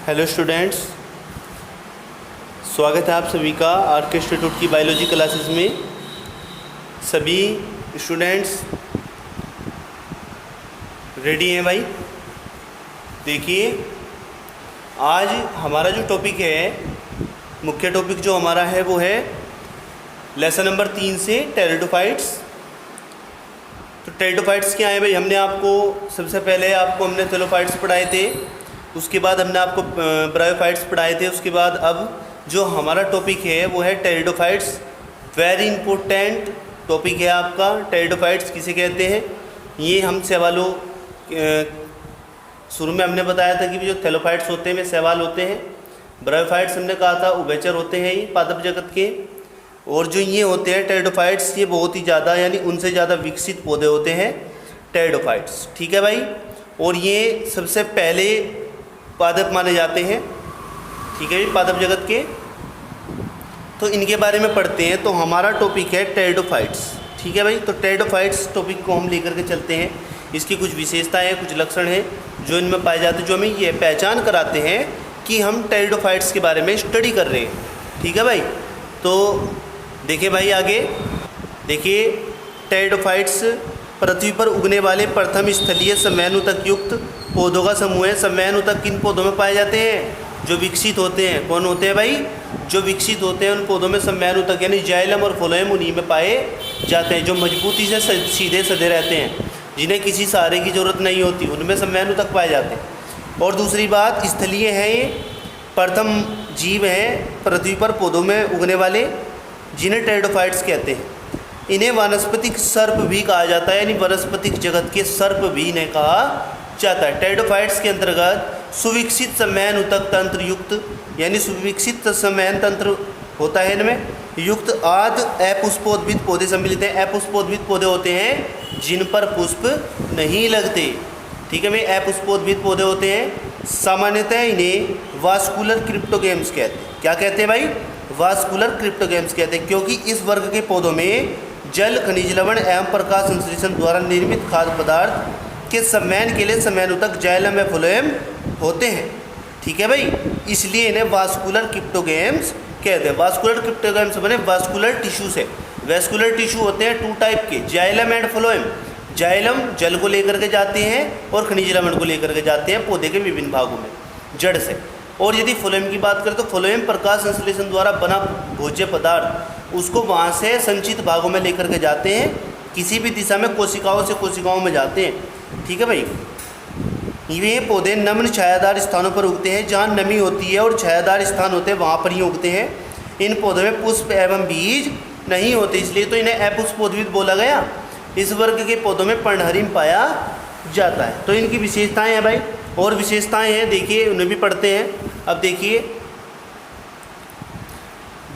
Hello students, स्वागत है आप सभी का आर के इंस्टीट्यूट की बायोलॉजी क्लासेस में। सभी स्टूडेंट्स रेडी हैं भाई? देखिए, आज हमारा जो टॉपिक है, मुख्य टॉपिक जो हमारा है वो है लेसन नंबर 3 से टेरिडोफाइट्स। तो टेरिडोफाइट्स क्या है भाई? हमने आपको सबसे पहले हमने थैलोफाइट्स पढ़ाए थे, उसके बाद हमने आपको ब्रायोफाइट्स पढ़ाए थे, उसके बाद अब जो हमारा टॉपिक है वो है टेरिडोफाइट्स। वेरी इंपॉर्टेंट टॉपिक है आपका। टेरिडोफाइट्स किसे कहते हैं ये हम सवालों शुरू में हमने बताया था कि जो थैलोफाइट्स होते हैं वे शैवाल होते हैं। ब्रायोफाइट्स हमने कहा था उभयचर होते हैं ये पादप जगत के। और जो ये होते हैं टेरिडोफाइट्स, ये बहुत ही ज़्यादा यानी उनसे ज़्यादा विकसित पौधे होते हैं टेरिडोफाइट्स। ठीक है भाई? और ये सबसे पहले पादप माने जाते हैं। ठीक है, पादप जगत के। तो इनके बारे में पढ़ते हैं। तो हमारा टॉपिक है टेरिडोफाइट्स। ठीक है भाई? तो टेरिडोफाइट्स टॉपिक को हम लेकर के चलते हैं। इसकी कुछ विशेषताएं हैं, कुछ लक्षण हैं जो इनमें पाए जाते हैं, जो हमें ये पहचान कराते हैं कि हम टेरिडोफाइट्स के बारे में स्टडी कर रहे हैं। ठीक है भाई? तो देखिए भाई, आगे देखिए, टेरिडोफाइट्स पृथ्वी पर उगने वाले प्रथम स्थलीय समयानुतक युक्त पौधों का समूह है। समयानुतक किन पौधों में पाए जाते हैं? जो विकसित होते हैं। कौन होते हैं भाई? जो विकसित होते हैं उन पौधों में समयानुतक यानी जाइलम और फ्लोएम उन्हीं में पाए जाते हैं। जो मजबूती से सीधे सधे रहते हैं, जिन्हें किसी सहारे की जरूरत नहीं होती, उनमें समयानुतक पाए जाते हैं। और दूसरी बात, स्थलीय हैं ये, प्रथम जीव हैं पृथ्वी पर पौधों में उगने वाले, जिन्हें टेरिडोफाइट्स कहते हैं। इन्हें वानस्पतिक सर्प भी कहा जाता है, यानी वनस्पतिक जगत के सर्प भी इन्हें कहा जाता है। टेरिडोफाइट्स के अंतर्गत सुविकसित समयानुतक तंत्र युक्त यानी सुविकसित समयान तंत्र होता है इनमें युक्त आद अपुष्पोद्भिद पौधे सम्मिलित हैं। अपुष्पोद्भिद पौधे होते हैं जिन पर पुष्प नहीं लगते। ठीक है भाई? अपुष्पोद्भिद पौधे होते हैं। सामान्यतः इन्हें वास्कुलर क्रिप्टोगेम्स कहते हैं। क्या कहते हैं भाई? वास्कुलर क्रिप्टोगेम्स कहते हैं, क्योंकि इस वर्ग के पौधों में जल, खनिज लवण एवं प्रकाश संश्लेषण द्वारा निर्मित खाद्य पदार्थ के सम्मान के लिए समयानुतक जाइलम व फ्लोएम होते हैं। ठीक है भाई? इसलिए इन्हें वास्कुलर क्रिप्टोगेम्स कहते हैं। वास्कुलर क्रिप्टोगेम्स बने वास्कुलर टिश्यू से। वैस्कुलर टिश्यू होते हैं 2 टाइप के, जाइलम एंड फ्लोएम। जाइलम जल को लेकर के जाते हैं और खनिज लवण को लेकर के जाते हैं पौधे के विभिन्न भागों में जड़ से। और यदि फ्लोएम की बात करें तो फ्लोएम प्रकाश संश्लेषण द्वारा बना भोज्य पदार्थ उसको वहाँ से संचित भागों में लेकर के जाते हैं, किसी भी दिशा में कोशिकाओं से कोशिकाओं में जाते हैं। ठीक है भाई? ये पौधे नम्र छायादार स्थानों पर उगते हैं, जहाँ नमी होती है और छायादार स्थान होते हैं वहाँ पर ही उगते हैं। इन पौधों में पुष्प एवं बीज नहीं होते, इसलिए तो इन्हें अपुष्पोद्भिद बोला गया। इस वर्ग के पौधों में पर्णहरिम पाया जाता है। तो इनकी विशेषताएं हैं भाई, और विशेषताएं हैं, देखिए उन्हें भी पढ़ते हैं। अब देखिए,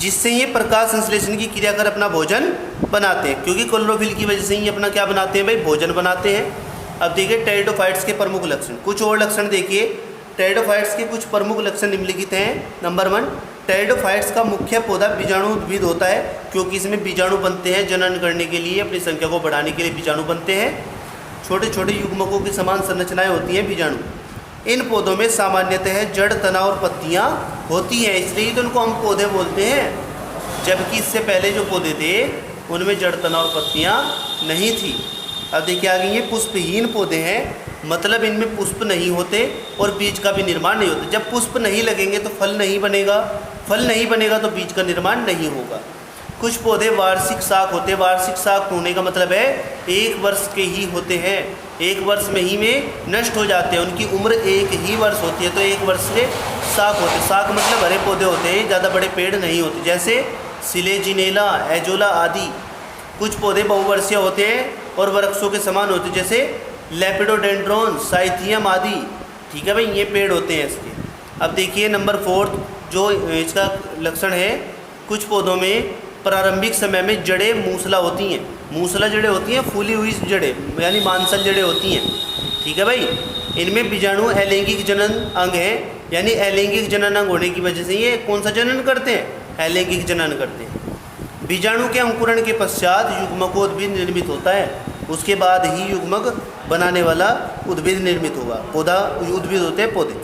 जिससे ये प्रकाश संश्लेषण की क्रिया कर अपना भोजन बनाते हैं, क्योंकि क्लोरोफिल की वजह से ही अपना क्या बनाते हैं भाई? भोजन बनाते हैं। अब देखिए टेरिडोफाइट्स के प्रमुख लक्षण, कुछ और लक्षण देखिए। टेरिडोफाइट्स के कुछ प्रमुख लक्षण निम्नलिखित हैं। नंबर 1, टेरिडोफाइट्स का मुख्य पौधा बीजाणु उद्भिद होता है, क्योंकि इसमें बीजाणु बनते हैं जनन करने के लिए, अपनी संख्या को बढ़ाने के लिए बीजाणु बनते हैं। छोटे छोटे युग्मकों की समान संरचनाएं होती हैं बीजाणु। इन पौधों में सामान्यतः जड़, तना और पत्तियां होती हैं, इसलिए तो उनको हम पौधे बोलते हैं। जबकि इससे पहले जो पौधे थे उनमें जड़, तना और पत्तियां नहीं थी। अब देखिए आगे, ये पुष्पहीन पौधे हैं, मतलब इनमें पुष्प नहीं होते और बीज का भी निर्माण नहीं होता। जब पुष्प नहीं लगेंगे तो फल नहीं बनेगा, फल नहीं बनेगा तो बीज का निर्माण नहीं होगा। कुछ पौधे वार्षिक शाख होते हैं। वार्षिक शाख होने का मतलब है 1 वर्ष के ही होते हैं, 1 वर्ष में ही में नष्ट हो जाते हैं। उनकी उम्र 1 ही वर्ष होती है, तो 1 वर्ष से शाख होते हैं। शाख मतलब हरे पौधे होते हैं, ज़्यादा बड़े पेड़ नहीं होते, जैसे सिलेजिनेला, एजोला आदि। कुछ पौधे बहुवर्षीय होते हैं और वृक्षों के समान होते हैं, जैसे लेपिडोडेंड्रोन, साइथियम आदि। ठीक है भाई? ये पेड़ होते हैं इसके। अब देखिए नंबर 4 जो इसका लक्षण है, कुछ पौधों में प्रारंभिक समय में जड़ें मूसला होती हैं। मूसला जड़ें होती हैं, फूली हुई जड़ें यानी मांसल जड़ें होती हैं। ठीक है भाई? इनमें बीजाणु अलैंगिक जनन अंग है, यानी अलैंगिक जनन अंग होने की वजह से ये कौन सा जनन करते हैं? अलैंगिक जनन करते हैं। बीजाणु के अंकुरण के पश्चात युग्मकोद्भिद निर्मित होता है, उसके बाद ही युग्मक बनाने वाला उद्भिद निर्मित होगा। पौधा उद्भिद होते हैं पौधे।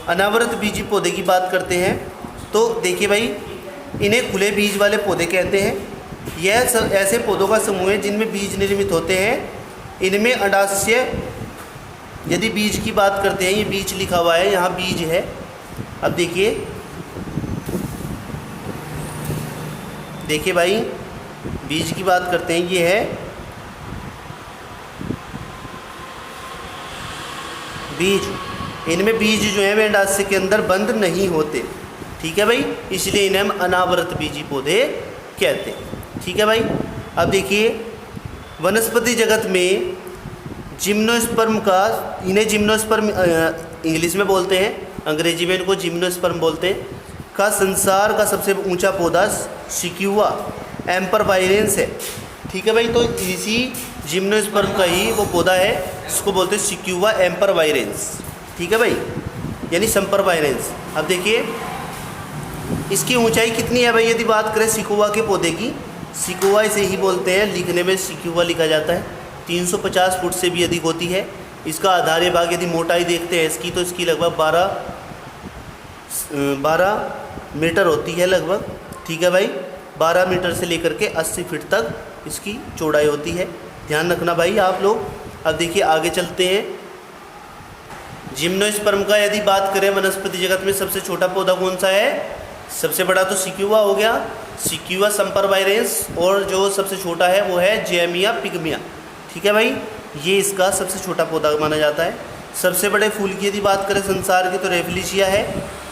अनावृत बीजी पौधे की बात करते हैं तो देखिए भाई, इन्हें खुले बीज वाले पौधे कहते हैं। यह ऐसे पौधों का समूह है जिनमें बीज निर्मित होते हैं। इनमें अंडाशय, यदि बीज की बात करते हैं, ये बीज लिखा हुआ है, यहाँ बीज है। अब देखिए भाई, बीज की बात करते हैं, ये है बीज। इनमें बीज जो है वे अंडाशय के अंदर बंद नहीं होते, ठीक है भाई, इसलिए इन्हें हम अनावृत बीजी पौधे कहते हैं, ठीक है भाई। अब देखिए, वनस्पति जगत में जिम्नोस्पर्म का, इन्हें जिम्नोस्पर्म इंग्लिश में बोलते हैं, अंग्रेजी में इनको जिम्नोस्पर्म बोलते हैं, का संसार का सबसे ऊंचा पौधा सिक्यूवा एम्परवायरेंस है, ठीक है भाई। तो इसी जिम्नोस्पर्म का ही वो पौधा है, इसको बोलते हैं सिक्यूवा एम्परवायरेंस, ठीक है भाई, यानी संपरवायरेंस। अब देखिए, इसकी ऊंचाई कितनी है भाई, यदि बात करें सिक्यूवा के पौधे की, सिक्यूवा इसे ही बोलते हैं, लिखने में सिक्यूवा लिखा जाता है, 350 फुट से भी अधिक होती है। इसका आधार्य भाग यदि मोटाई देखते हैं इसकी, तो इसकी लगभग 12 मीटर होती है लगभग, ठीक है भाई। 12 मीटर से लेकर के 80 फीट तक इसकी चौड़ाई होती है, ध्यान रखना भाई आप लोग। अब देखिए आगे चलते हैं। जिम्नोस्पर्म का यदि बात करें, वनस्पति जगत में सबसे छोटा पौधा कौन सा है? सबसे बड़ा तो सिक्यूवा हो गया, सिक्यूवा संपरवायरेंस, और जो सबसे छोटा है वो है जेमिया पिग्मिया, ठीक है भाई, ये इसका सबसे छोटा पौधा माना जाता है। सबसे बड़े फूल की यदि बात करें संसार की, तो रेफलिशिया है,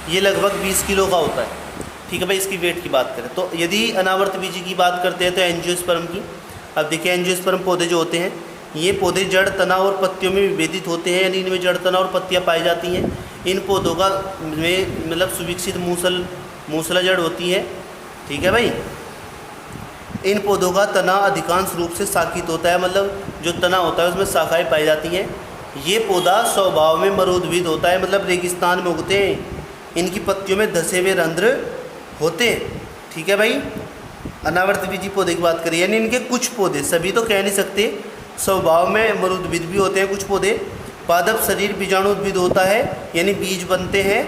ये लगभग 20 किलो का होता है, ठीक है भाई, इसकी वेट की बात करें। तो यदि अनावर्त बीजी की बात करते हैं तो एंजियोस्पर्म की। अब देखिए, एंजियोस्पर्म पौधे जो होते हैं, ये पौधे जड़, तना और पत्तियों में विभेदित होते हैं, यानी इनमें जड़, तना और पत्तियाँ पाई जाती हैं। इन पौधों का में मतलब सुविकसित मूसला जड़ होती है, ठीक है भाई। इन पौधों का तना अधिकांश रूप से शाखित होता है, मतलब जो तना होता है उसमें शाखाएं पाई जाती हैं। ये पौधा स्वभाव में मरुद्भिद होता है, मतलब रेगिस्तान में उगते हैं। इनकी पत्तियों में धसे हुए रंध्र होते हैं, ठीक है भाई। अनावर्त बीजी पौधे की बात करें, यानी इनके कुछ पौधे, सभी तो कह नहीं सकते, स्वभाव में मरुद्भिद भी होते हैं कुछ पौधे। पादप शरीर बीजाणुद्भिद होता है, यानी बीज बनते हैं।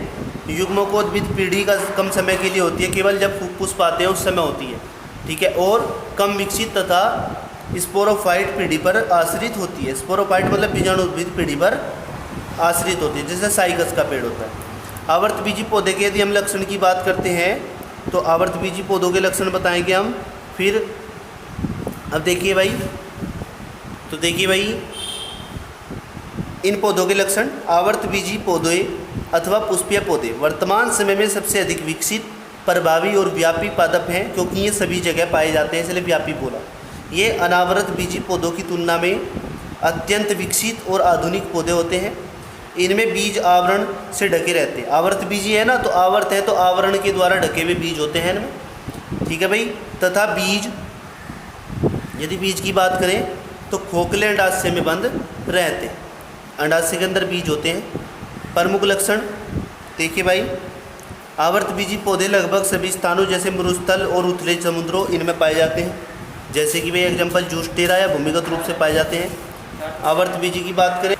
युग्मकोद्भिद पीढ़ी का कम समय के लिए होती है, केवल जब पुष्प आते हैं उस समय होती है, ठीक है, और कम विकसित तथा स्पोरोफाइट पीढ़ी पर आश्रित होती है। स्पोरोफाइट मतलब बीजाणुद्भिद पीढ़ी पर आश्रित होती है, जैसे साइकस का पेड़ होता है। आवर्त बीजी पौधे के यदि हम लक्षण की बात करते हैं, तो आवर्त बीजी पौधों के लक्षण बताएंगे हम फिर। अब देखिए भाई, तो देखिए भाई, इन पौधों के लक्षण। आवर्त बीजी पौधे अथवा पुष्पीय पौधे वर्तमान समय में सबसे अधिक विकसित, प्रभावी और व्यापी पादप हैं, क्योंकि ये सभी जगह पाए जाते हैं, इसलिए व्यापी बोला। ये अनावृत बीजी पौधों की तुलना में अत्यंत विकसित और आधुनिक पौधे होते हैं। इनमें बीज आवरण से ढके रहते हैं। आवर्त बीजी है ना, तो आवर्त है तो आवरण के द्वारा ढके हुए बीज होते हैं इनमें, ठीक है भाई। तथा बीज, यदि बीज की बात करें तो खोखले अंडाशय में बंद रहते हैं, अंडाशय के अंदर बीज होते हैं। प्रमुख लक्षण देखिए भाई, आवर्त बीजी पौधे लगभग सभी स्थानों जैसे मरुस्थल और उथले समुद्रों इनमें पाए जाते हैं, जैसे कि भाई एग्जाम्पल जूस्टेरा या भूमिगत रूप से पाए जाते हैं। आवर्त बीजी की बात करें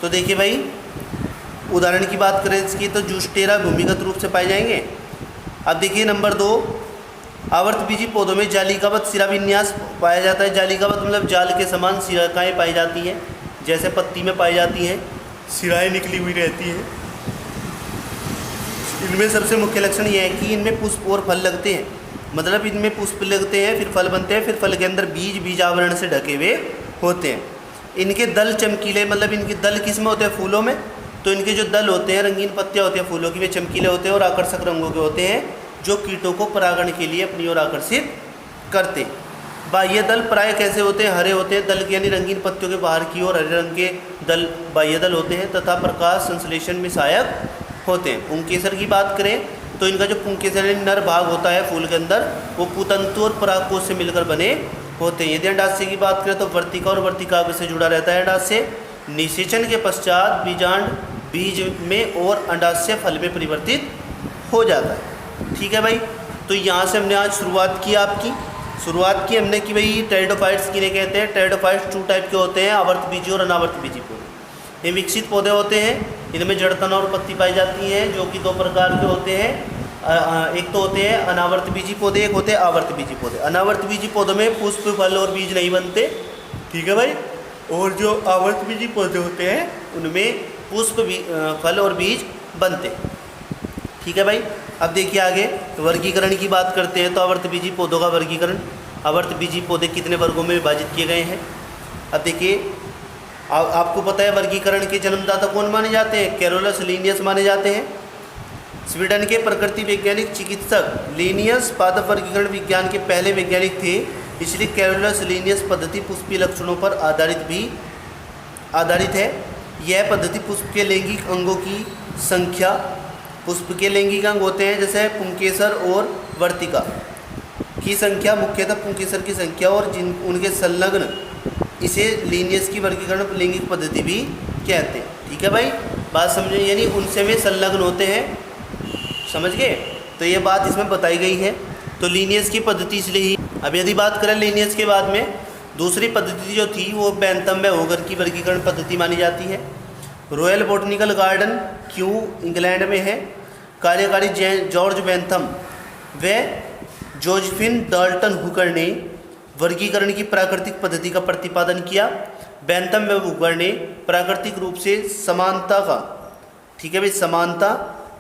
तो देखिए भाई, उदाहरण की बात करें इसकी, तो जूस्टेरा भूमिगत रूप से पाए जाएंगे। अब देखिए नंबर 2, आवर्त बीजी पौधों में जालिकावत शिरा विन्यास पाया जाता है। जालिकावत मतलब जाल के समान शिराएँ पाई जाती हैं, जैसे पत्ती में पाई जाती हैं, शिराएँ निकली हुई रहती हैं। इनमें सबसे मुख्य लक्षण यह है कि इनमें पुष्प और फल लगते हैं, मतलब इनमें पुष्प लगते हैं, फिर फल बनते हैं, फिर फल के अंदर बीज आवरण से ढके हुए होते हैं। इनके दल चमकीले, मतलब इनके दल किस में होते हैं? फूलों में। तो इनके जो दल होते हैं, रंगीन पत्तियाँ होती हैं फूलों की, वे चमकीले होते हैं और आकर्षक रंगों के होते हैं, जो कीटों को परागण के लिए अपनी ओर आकर्षित करते हैं। बाह्य दल प्राय कैसे होते हैं? हरे होते हैं। दल यानी रंगीन पत्तियों के बाहर की ओर हरे रंग के दल बाह्य दल होते हैं, तथा प्रकाश संश्लेषण में सहायक होते हैं। पुंकेसर की बात करें तो इनका जो पुंकेसर नर भाग होता है फूल के अंदर, वो पुतंतु और परागकोश से मिलकर बने होते हैं। यदि अंडाशय की बात करें तो वर्तिका और वर्तिकाग्र से जुड़ा रहता है अंडाशय। निषेचन के पश्चात बीजांड बीज में और अंडाशय फल में परिवर्तित हो जाता है, ठीक है भाई। तो यहाँ से हमने आज शुरुआत की हमने कि भाई टेरिडोफाइट्स किन्हें कहते हैं। टेरिडोफाइट्स 2 टाइप के होते हैं, आवर्त बीजी और अनावर्त बीजी पौधे। ये विकसित पौधे होते हैं, इनमें जड़ तना और पत्ती पाई जाती हैं, जो कि दो प्रकार के होते हैं। एक तो होते हैं अनावर्त बीजी पौधे, एक होते हैं आवर्त बीजी पौधे। अनावर्त बीजी पौधों में पुष्प, फल और बीज नहीं बनते, ठीक है भाई। और जो आवर्त बीजी पौधे होते हैं उनमें पुष्प, फल और बीज बनते, ठीक है भाई। अब देखिए आगे वर्गीकरण की बात करते हैं। तो आवर्त बीजी पौधों का वर्गीकरण, आवर्त बीजी पौधे कितने वर्गों में विभाजित किए गए हैं। अब देखिए आपको पता है वर्गीकरण के जन्मदाता कौन माने जाते हैं, कैरोलस लिनियस माने जाते हैं। स्वीडन के प्रकृति वैज्ञानिक चिकित्सक लिनियस पादप वर्गीकरण विज्ञान के पहले वैज्ञानिक थे, इसलिए कैरोलस लिनियस पद्धति पुष्पीय लक्षणों पर आधारित है। यह पद्धति पुष्प के लैंगिक अंगों की संख्या, पुष्प के लैंगिक अंग होते हैं जैसे पुंकेसर और वर्तिका की संख्या, मुख्यतः पुंकेसर की संख्या और जिन उनके संलग्न, इसे लिनियस की वर्गीकरण लैंगिक पद्धति भी कहते हैं, ठीक है भाई। बात समझे, यानी उनसे में संलग्न होते हैं, समझ गए। तो ये बात इसमें बताई गई है। तो लिनियस की पद्धति इसलिए ही। अब यदि बात करें लिनियस के बाद में दूसरी पद्धति जो थी वो बेंथम में होगर की वर्गीकरण पद्धति मानी जाती है। रॉयल बॉटनिकल गार्डन क्यों इंग्लैंड में है। कार्यकारी जॉर्ज बेंथम व जोसेफिन डाल्टन हुकर ने वर्गीकरण की प्राकृतिक पद्धति का प्रतिपादन किया। बेंथम व हुकर ने प्राकृतिक रूप से समानता का, ठीक है भाई, समानता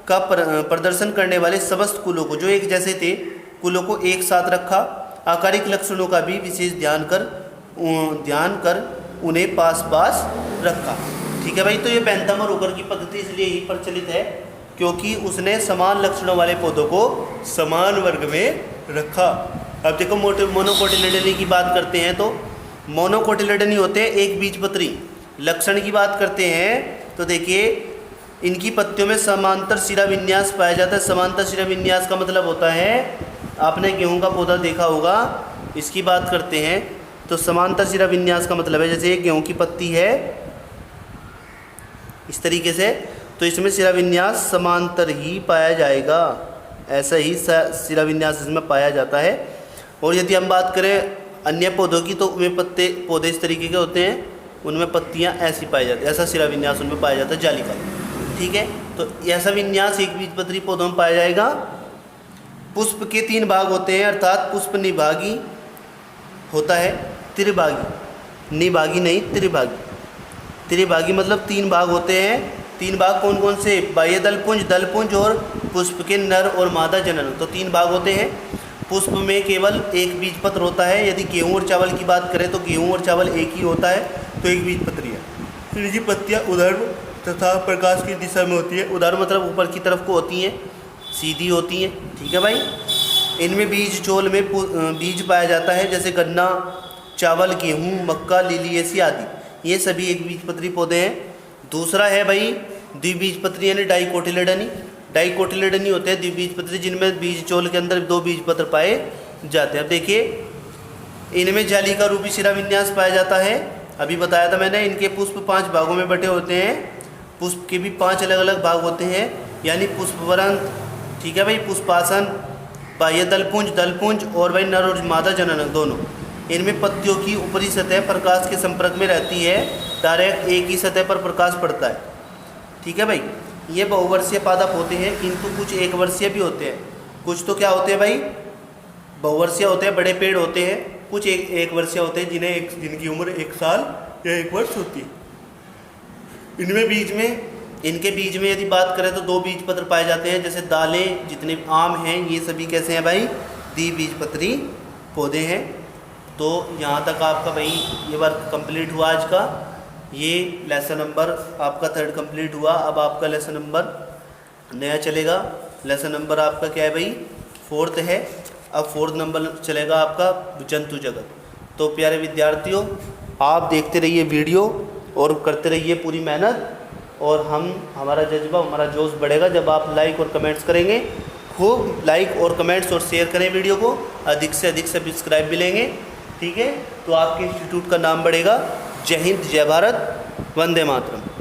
का प्रदर्शन करने वाले समस्त कुलों को, जो एक जैसे थे, कुलों को एक साथ रखा। आकारिक लक्षणों का भी विशेष ध्यान कर उन्हें पास पास रखा, ठीक है भाई। तो ये बेंथम और हुकर की पद्धति इसलिए ही प्रचलित है क्योंकि उसने समान लक्षणों वाले पौधों को समान वर्ग में रखा। अब देखो मोनोकोटिलेडनी की बात करते हैं। तो मोनोकोटिलेडनी होते हैं एक बीजपत्री। लक्षण की बात करते हैं तो देखिए इनकी पत्तियों में समांतर शिरा विन्यास पाया जाता है। समांतर शिरा विन्यास का मतलब होता है, आपने गेहूं का पौधा देखा होगा, इसकी बात करते हैं तो समांतर शिरा विन्यास का मतलब है जैसे एक गेहूं की पत्ती है इस तरीके से, तो इसमें शिरा विन्यास समांतर ही पाया जाएगा, ऐसा ही शिरा विन्यास इसमें पाया जाता है। और यदि हम बात करें अन्य पौधों की तो उनमें पौधे इस तरीके के होते हैं, उनमें पत्तियां ऐसी पाई जाती है, ऐसा शिरा विन्यास उनमें पाया जाता है जालिका, ठीक है। तो ऐसा विन्यास एक बीजपत्री पौधों में पाया जाएगा। पुष्प के 3 भाग होते हैं, अर्थात पुष्प निभागी होता है, त्रिभागी, निभागी नहीं त्रिभागी। त्रिभागी मतलब 3 भाग होते हैं। 3 भाग कौन कौन से, बाह्य दलपुंज और पुष्प के नर और मादा जनन, तो 3 भाग होते हैं। पुष्प में केवल एक बीजपत्र होता है। यदि गेहूँ और चावल की बात करें तो गेहूँ और चावल एक ही होता है, तो एक बीजपत्री है। इनकी पत्तियाँ उधर तथा प्रकाश की दिशा में होती है। उधर मतलब ऊपर की तरफ को होती हैं, सीधी होती हैं, ठीक है भाई। इनमें बीज चोल में बीज पाया जाता है, जैसे गन्ना, चावल, गेहूँ, मक्का, लिलिएसी आदि, ये सभी एक बीजपत्री पौधे हैं। दूसरा है भाई द्विबीजपत्री यानी डाइकोटिलेडनी। डाइकोटिलेडनी होते हैं द्विबीजपत्री, जिनमें बीज चोल के अंदर 2 बीजपत्र पाए जाते हैं। अब देखिए इनमें जालिका रूपी शिरा विन्यास पाया जाता है। अभी बताया था मैंने, इनके पुष्प 5 भागों में बटे होते हैं। पुष्प के भी 5 अलग अलग भाग होते हैं, यानी पुष्पवरंत, ठीक है भाई, पुष्पासन, बाह्य दलपुंज और भाई नर और मादा जननक दोनों। इनमें पत्तियों की ऊपरी सतह प्रकाश के संपर्क में रहती है, डायरेक्ट एक ही सतह पर प्रकाश पड़ता है, ठीक है भाई। ये बहुवर्षीय पादप होते हैं, किंतु कुछ एक वर्षीय भी होते हैं। कुछ तो क्या होते हैं भाई, बहुवर्षीय होते हैं, बड़े पेड़ होते हैं। कुछ एक वर्षीय होते हैं जिनकी उम्र 1 साल या 1 वर्ष होती है। इनके बीज में यदि बात करें तो 2 बीजपत्र पाए जाते हैं, जैसे दालें, जितने आम हैं, ये सभी कैसे हैं भाई, द्विबीजपत्री पौधे हैं। तो यहाँ तक आपका भाई ये वर्क कंप्लीट हुआ आज का। ये लेसन नंबर आपका 3rd कंप्लीट हुआ। अब आपका लेसन नंबर नया चलेगा। लेसन नंबर आपका क्या है भाई, 4th है। अब 4th नंबर चलेगा आपका जंतु जगत। तो प्यारे विद्यार्थियों, आप देखते रहिए वीडियो और करते रहिए पूरी मेहनत, और हमारा जज्बा, हमारा जोश बढ़ेगा जब आप लाइक और कमेंट्स करेंगे। खूब लाइक और कमेंट्स और शेयर करें वीडियो को, अधिक से अधिक सब्सक्राइब मिलेंगे, ठीक है। तो आपके इंस्टीट्यूट का नाम बढ़ेगा। जय हिंद, जय भारत, वंदे मातरम।